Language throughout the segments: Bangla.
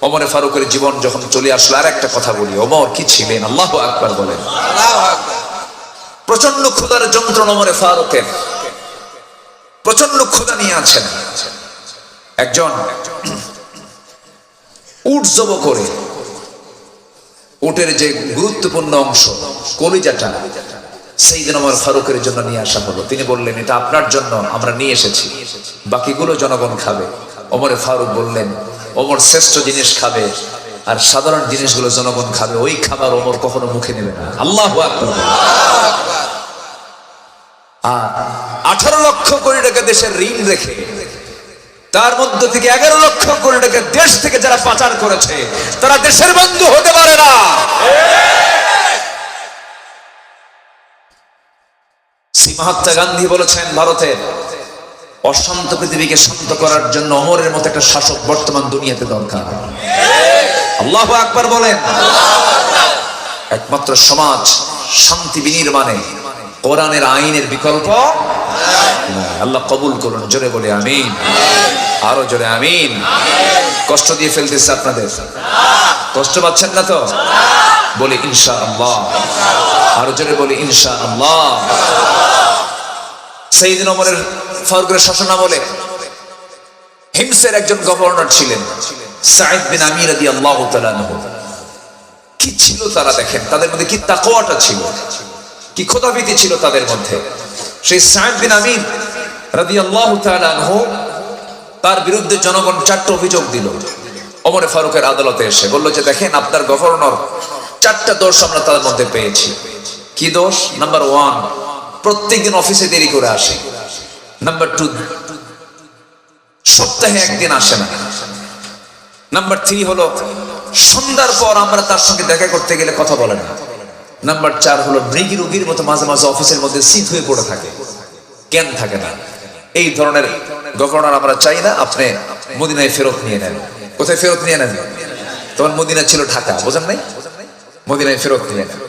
ওমরে ফারুকের জীবন যখন চলে আসলো, আর একটা কথা বলি, ওমর কি ছিলেন! আল্লাহু আকবার বলেন। প্রচন্ড ক্ষুধার যন্ত্রণা ওমরে ফারুকের, প্রচন্ড ক্ষুধা নিয়ে আছেন। একজন উট জব করে, উটের যে গুরুত্বপূর্ণ অংশ কলিজাটা, সাইয়েদনা ওমর ফারুকের জন্য নিয়ে আসা হলো। তিনি বললেন, এটা আপনার জন্য আমরা নিয়ে এসেছি, বাকিগুলো জনগণ খাবে। ওমরে ফারুক বললেন, ওমর শ্রেষ্ঠ জিনিস খাবে আর সাধারণ জিনিসগুলো জনগণ খাবে, ওই খাবার ওমর কখনো মুখে নেবে না। আল্লাহু আকবার। 18 লক্ষ কোটি টাকা দেশের ঋণ রেখে, তার মধ্য থেকে 11 লক্ষ কোটি টাকা দেশ থেকে যারা পাচার করেছে, তারা দেশের বন্ধু হতে পারে না। শ্রী মহাত্মা গান্ধী বলেছেন, ভারতের অশান্ত পৃথিবীকে শান্ত করার জন্য ওমরের মতো একটা শাসক বর্তমান দুনিয়াতে দরকার। আল্লাহু আকবার বলেন। একমাত্র সমাজ শান্তি বিনির্মাণে কোরআনের আইনের বিকল্প আল্লাহ কবুল করুন। জোরে বলে আমিন, আরো জোরে আমিন। কষ্ট দিয়ে ফেলতেছে আপনাদের? কষ্ট পাচ্ছেন না তো? বলি ইনশাআল্লাহ, আরো জোরে বলি ইনশাআল্লাহ। সাইয়েদনা ওমর ফারুকের শাসনামলে হিমসের একজন গভর্নর ছিলেন, সাঈদ বিন আমির রাদিয়াল্লাহু তাআলা আনহু। কি ছিল তারা! দেখেন তাদের মধ্যে কি তাকওয়াটা ছিল, কি খোদাভীতি ছিল তাদের মধ্যে। সেই সাঈদ বিন আমির রাদিয়াল্লাহু তাআলা আনহু, তার বিরুদ্ধে জনগণ 4টা অভিযোগ দিল ওমর ফারুকের আদালতে এসে। বলল যে, দেখেন আপনার গভর্নর 4টা দোষ আমরা তার মধ্যে পেয়েছি। কি দোষ? নাম্বার 1, প্রত্যেকদিন অফিসে দেরি করে আসে। নাম্বার 2, সপ্তাহে একদিন আসে না। নাম্বার 3 হলো সন্ধ্যার পর আমরা তার সঙ্গে দেখা করতে গেলে কথা বলে না। নাম্বার 4 হলো মৃগী রোগীর মতো মাঝে মাঝে অফিসের মধ্যে সিট হয়ে পড়ে থাকে, জ্ঞান থাকে না। এই ধরনের গভর্নর আমরা চাই না। আপনি মদিনায় ফেরত নিয়ে নেন। কোথায় ফেরত নিয়ে নেন? তখন মদিনা ছিল ঢাকা, বোঝেন নাই? মদিনায় ফেরত নিয়ে নেন।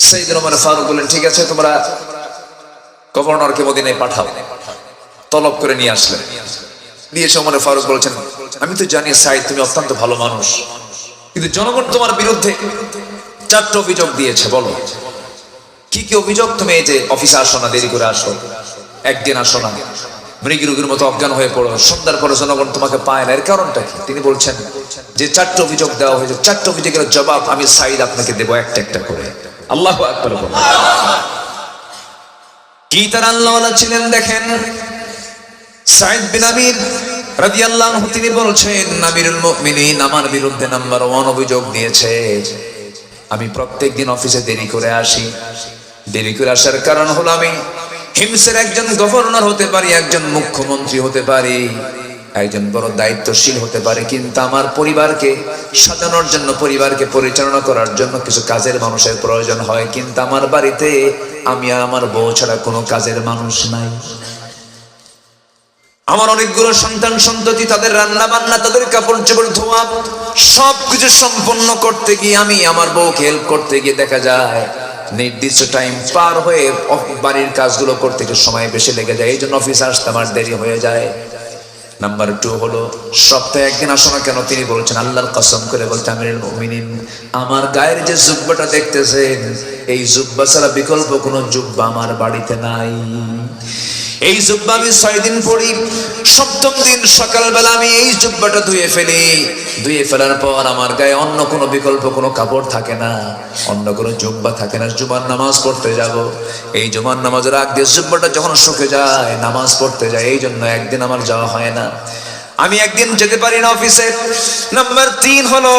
সাইয়েদনা ওমর ফারুক বললেন, ঠিক আছে, তোমরা গভর্নরকে মদিনায় পাঠাও। তলব করে নিয়ে আসলেন। নিয়ে এসে ওমর ফারুক বলছেন, আমি তো জানি সাইদ তুমি অত্যন্ত ভালো মানুষ, কিন্তু জনগণ তোমার বিরুদ্ধে 4টা অভিযোগ দিয়েছে। বলো কি কি অভিযোগ? তুমি এই যে অফিসে আসো না, দেরি করে আসো, একদিন আসো না, মৃগী রোগীর মতো অজ্ঞান হয়ে পড়ো, সন্ধ্যার পরে জনগণ তোমাকে পায় না, এর কারণটা কি? তিনি বলছেন যে 4টা অভিযোগ দেওয়া হয়েছে, 4টা অভিযোগের জবাব আমি সাইদ আপনাকে দেবো একটা একটা করে। আল্লাহু আকবার। কি তার আল্লাহওয়ালা ছিলেন! দেখেন সাঈদ বিন আমির রাদিয়াল্লাহু আনহু তিনি বলছেন, আমিরুল মুমিনিন আমার বিরুদ্ধে নাম্বার 1 অভিযোগ দিয়েছে, আমি প্রত্যেকদিন অফিসে দেরি করে আসি। দেরি করে আসার কারণ হলো আমি হিমসের একজন গভর্নর হতে পারি, একজন মুখ্যমন্ত্রী হতে পারি, একজন বড় দায়িত্বশীল হতে পারে, কিন্তু আমার পরিবারকে সাজানোর জন্য, পরিবারকে পরিচালনা করার জন্য কিছু কাজের মানুষের প্রয়োজন হয়, কিন্তু আমার বাড়িতে আমি আর আমার বউ ছাড়া কোনো কাজের মানুষ নাই। আমার অনেকগুলো সন্তান সন্ততি, তাদের রান্না বান্না, তাদের কাপড় চোপড় ধোয়া সবকিছু সম্পন্ন করতে গিয়ে, আমি আমার বউকে হেল্প করতে গিয়ে দেখা যায় নির্দিষ্ট টাইম পার হয়ে বাড়ির কাজগুলো করতে একটু সময় বেশি লেগে যায়, এই জন্য অফিসে আসতে আমার দেরি হয়ে যায়। নাম্বার 2 হলো সপ্তাহে একদিন আসো না কেন? তিনি বলছেন, আল্লাহর কসম করে বলতে আমিরুল মুমিনিন আমার গায়ের যে জুব্বাটা দেখতেছেন, এই জুব্বা ছাড়া বিকল্প কোনো জুব্বা আমার বাড়িতে নাই। এই জুব্বা আমি 6 দিন পরি, 7ম দিন সকালবেলা আমি এই জুব্বাটা ধুয়ে ফেলি। ধুয়ে ফেলার পর আমার গায়ে অন্য কোনো বিকল্প কোনো কাপড় থাকে না, অন্য কোনো জুব্বা থাকে না। জুমার নামাজ পড়তে যাব, এই জুমার নামাজের আগ দিয়ে জুব্বাটা যখন শুকে যায়, নামাজ পড়তে যায়, এই জন্য একদিন আমার যাওয়া হয় না, আমি একদিন যেতে পারি না অফিসে। নাম্বার 3 হলো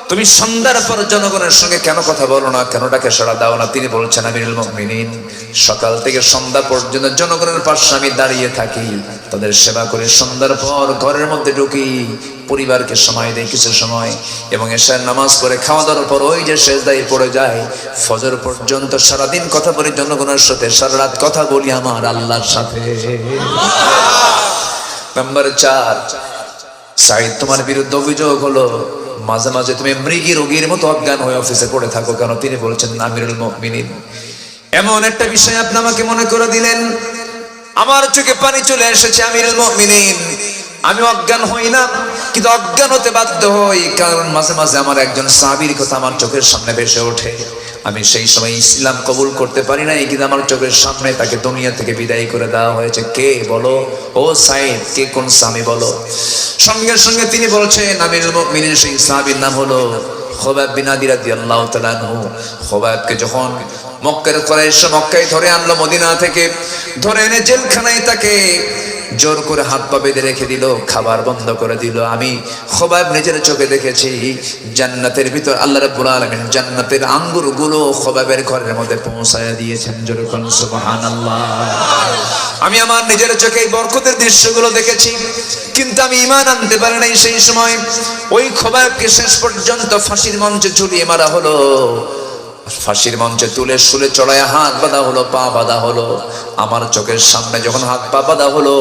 তুমি সন্ধ্যার পর জনগণের সঙ্গে কেন কথা বলো না, কেন ডাকে সাড়া দাও না? তিনি বলছেন, আমিরুল মুমিনিন সকাল থেকে সন্ধ্যা পর্যন্ত জনগণের পাশে আমি দাঁড়িয়ে থাকি, তাদের সেবা করে সন্ধ্যার পর ঘরের মধ্যে ঢুকি, পরিবারকে সময় দেই কিছু সময়, এবং এশার নামাজ পড়ে খাওয়া দাওয়ার পর ওই যে সেজদায় পড়ে যায়, ফজর পর্যন্ত সারাদিন কথা বলি জনগণের সাথে, সারা রাত কথা বলি আমার আল্লাহর সাথে। নাম্বার 4, সাঈদ তোমার বিরুদ্ধে অভিযোগ হলো মাঝে মাঝে তুমি মৃগী রোগীর মতো অজ্ঞান হয়ে অফিসে পড়ে থাকো কেন? তিনি বলছেন, আমিরুল মুমিনিন এমন একটা বিষয় আপনি আমাকে মনে করে দিলেন, আমার চোখে পানি চলে এসেছে। আমিরুল মুমিনিন আমি অজ্ঞান হই না, কিন্তু অজ্ঞান হতে বাধ্য হই, কারণ মাঝে মাঝে আমার একজন সাহাবীর কথা আমার চোখের সামনে ভেসে ওঠে। আমি সেই সময় ইসলাম কবুল করতে পারি নাই, কিন্তু আমার চোখের সামনে তাকে দুনিয়া থেকে বিদায় করে দেওয়া হয়েছে। কে বলো? ও সাইদ, কে কোন সাহাবী বলো? সঙ্গে সঙ্গে তিনি বলছেন, আমিরুল মুমিনিন সেই সাহাবীর নাম হলো খুবাইব বিন আদি রাদিয়াল্লাহু তাআলা আনহু। খুবাইবকে যখন মক্কার কুরাইশ মক্কায় ধরে আনলো, মদিনা থেকে ধরে এনে জেলখানায় তাকে জোর করে হাত পা বেঁধে রেখে দিল, খাবার বন্ধ করে দিল। আমি খুবাইব নিজের চোখে দেখেছি জান্নাতের ভিতর আল্লাহ রাব্বুল আলামিন জান্নাতের আঙ্গুরগুলো খুবাইবের ঘরের মধ্যে পৌঁছায়া দিয়েছেন। জোরে বলুন সুবহানাল্লাহ। আমি আমার নিজের চোখে এই বরকতের দৃশ্যগুলো দেখেছি, কিন্তু আমি ঈমান আনতে পারি নাই। সেই সময় ওই খুবাইবকে শেষ পর্যন্ত ফাঁসির মঞ্চে ঝুলিয়ে মারা হলো। ফাঁসির মঞ্চে তুলে শুলে চড়ায় হাত বাঁধা হলো, পা বাঁধা হলো। আমার চোখের সামনে যখন হাত পা বাঁধা হলো,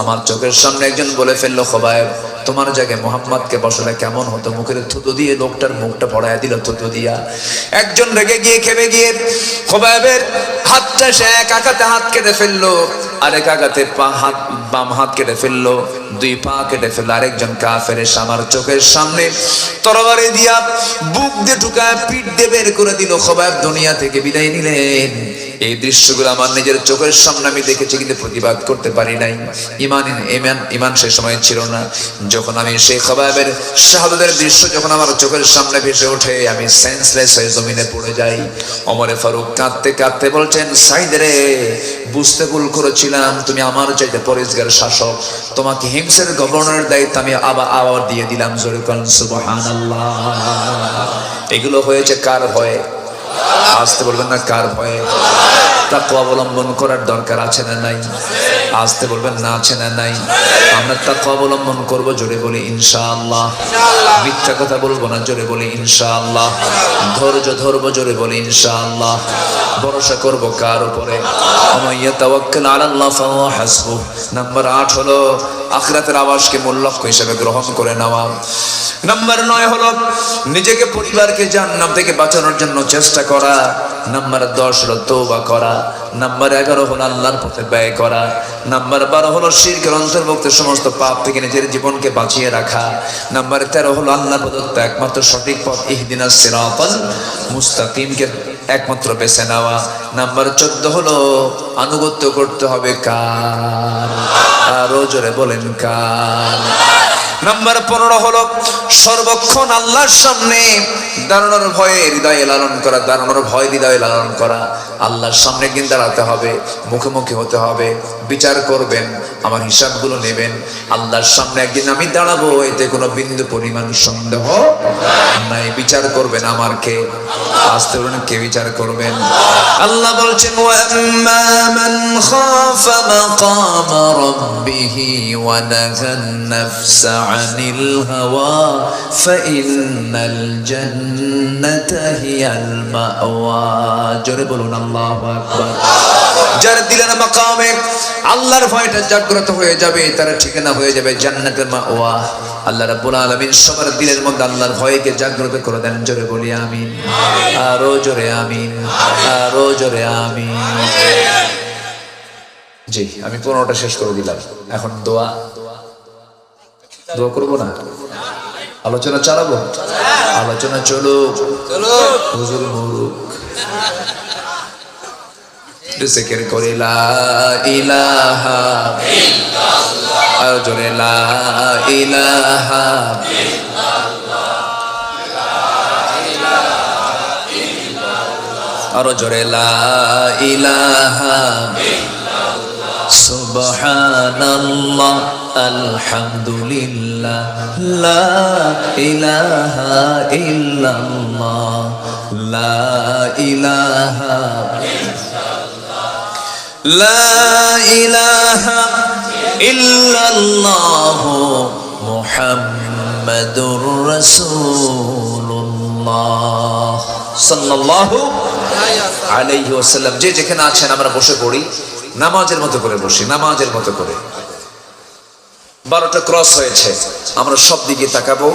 আমার চোখের সামনে একজন বলে ফেললো, খুবাইব তোমার জায়গায় মোহাম্মদকে বসালে কেমন হতো? মুখের থুতু দিয়ে লোকটার মুখটা পড়ায় দিল থুতু দিয়া। একজন রেগে গিয়ে খেপে গিয়ে খুবাইবের হাতটা সে এক আঘাতে হাত কেটে ফেললো, আরেক আঘাতে বাম হাত কেটে ফেললো, দুই পা কেটে ফেললো। আরেকজন কাফের এসে আমার চোখের সামনে তরবারি দিয়া বুক দিয়ে ঢুকায় পিঠ দিয়ে বের করে দিল। খুবাইব দুনিয়া থেকে বিদায় নিলেন। এই দৃশ্যগুলো আমার নিজের চোখের সামনে আমি দেখেছি, কিন্তু প্রতিবাদ করতে পারি নাই। ঈমান সে সময় ছিল না। যখন আমি সেই খুবাইবের শাহাদাতের দৃশ্য যখন আমার চোখের সামনে ভেসে ওঠে, আমি সেন্সলেস হয়ে জমিনে পড়ে যাই। ওমরে ফারুক কাঁদতে কাঁদতে বলছেন, সাইদ রে, বুঝতে ভুল করেছিলাম, তুমি আমার চাইতে পরেজগার শাসক, তোমাকে হিমসের গভর্নরের দায়িত্ব আমি আবার দিয়ে দিলাম। জোরে বলুন সুবহানাল্লাহ। এগুলো হয়েছে কার ভয়ে? আসতে বলবেন না, কার ভয়ে? তাকওয়া অবলম্বন করার দরকার আছে না নাই? আসতে বলবেন না, আছে না নাই? আমরা তাকওয়া অবলম্বন করব, জোরে বলি ইনশাআল্লাহ। মিথ্যা কথা বলবো না, জোরে বলি ইনশাআল্লাহ। ধৈর্য ধরবো, জোরে বলি ইনশাআল্লাহ। ভরসা করব কার উপরে? ওমাইয়া তাওয়াক্কাল আলাল্লাহ ফাহুয়া হাসবুহ। নাম্বার 8 হলো আখিরাতের আবাসকে মূল লক্ষ্য হিসেবে গ্রহণ করে নেওয়া। নাম্বার 9 হলো নিজেকে পরিবারকে জাহান্নাম থেকে বাঁচানোর জন্য চেষ্টা করা। নাম্বার 10 হলো তওবা করা। নাম্বার 11 হলো আল্লাহর পথে ব্যয় করা। নাম্বার 12 হলো শিরকের অন্তর্ভুক্ত সমস্ত পাপ থেকে নিজের জীবনকে বাঁচিয়ে রাখা। নাম্বার 13 হলো আল্লাহর প্রদত্ত একমাত্র সঠিক পথ ইহদিনাস সিরাতাল মুস্তাকিমকে একমাত্র বেছে নেওয়া। নাম্বার 14 হলো আনুগত্য করতে হবে কার? আরো জোরে বলেন কার? নাম্বার 15 হলো সর্বক্ষণ আল্লাহর সামনে দাঁড়ানোর ভয়ে হৃদয়ে লালন করা, দাঁড়ানোর ভয় হৃদয়ে লালন করা। আল্লাহর সামনে একদিন দাঁড়াতে হবে, মুখোমুখি হতে হবে, বিচার করবেন, আমার হিসাবগুলো নেবেন। আল্লাহর সামনে একদিন আমি দাঁড়াবো, এতে কোনো বিন্দু পরিমাণ সন্দেহ নাই। বিচার করবেন আমার কে? আসতে বলেন, কে বিচার করবেন? আল্লাহ বলছেন, ওয়াম্মা মান খাফা মাকামা রাব্বিহি ওয়া নাহান নাফসা আনিল হাওয়া ফাইন্নাল জান্নাতা হিয়াল মাওয়া। জোরে বলুন আল্লাহু আকবার। যারা দিলের মাকামে আল্লাহর ভয়টা জাগ্রত হয়ে যাবে, তারা ঠিকানা হয়ে যাবে জান্নাতের মাওয়া। আল্লাহ রাব্বুল আলামিন সবার দিলের মধ্যে আল্লাহর ভয়কে জাগ্রত করে দেন। জোরে বলি আমিন। আরো জোরে আমিন, আরো জোরে আমিন। জি, আমি 15টা শেষ করে দিলাম। এখন দোয়া করবো না? আলোচনা চালাবো? আলোচনা চলুক, হুজুর মুরুক। জিকির করি লা ইলাহা ইল্লাল্লাহ, আর জোরে লা ইলাহা ইল্লাল্লাহ, আর জোরে লা ইলাহা ইল্লাল্লাহ, সুবহানাল্লাহ, আলহামদুলিল্লাহ, লা ইলাহা ইল্লাল্লাহ, লা ইলাহা লা ইলাহা ইল্লাল্লাহ মুহাম্মাদুর রাসূলুল্লাহ সাল্লাল্লাহু আলাইহি ওয়াসাল্লাম। যে যেখানে আছেন আমরা বসে পড়ি, নামাজের মতো করে বসি, নামাজের মতো করে। 12টা ক্রস হয়েছে, আমরা সব দিকে তাকাবো।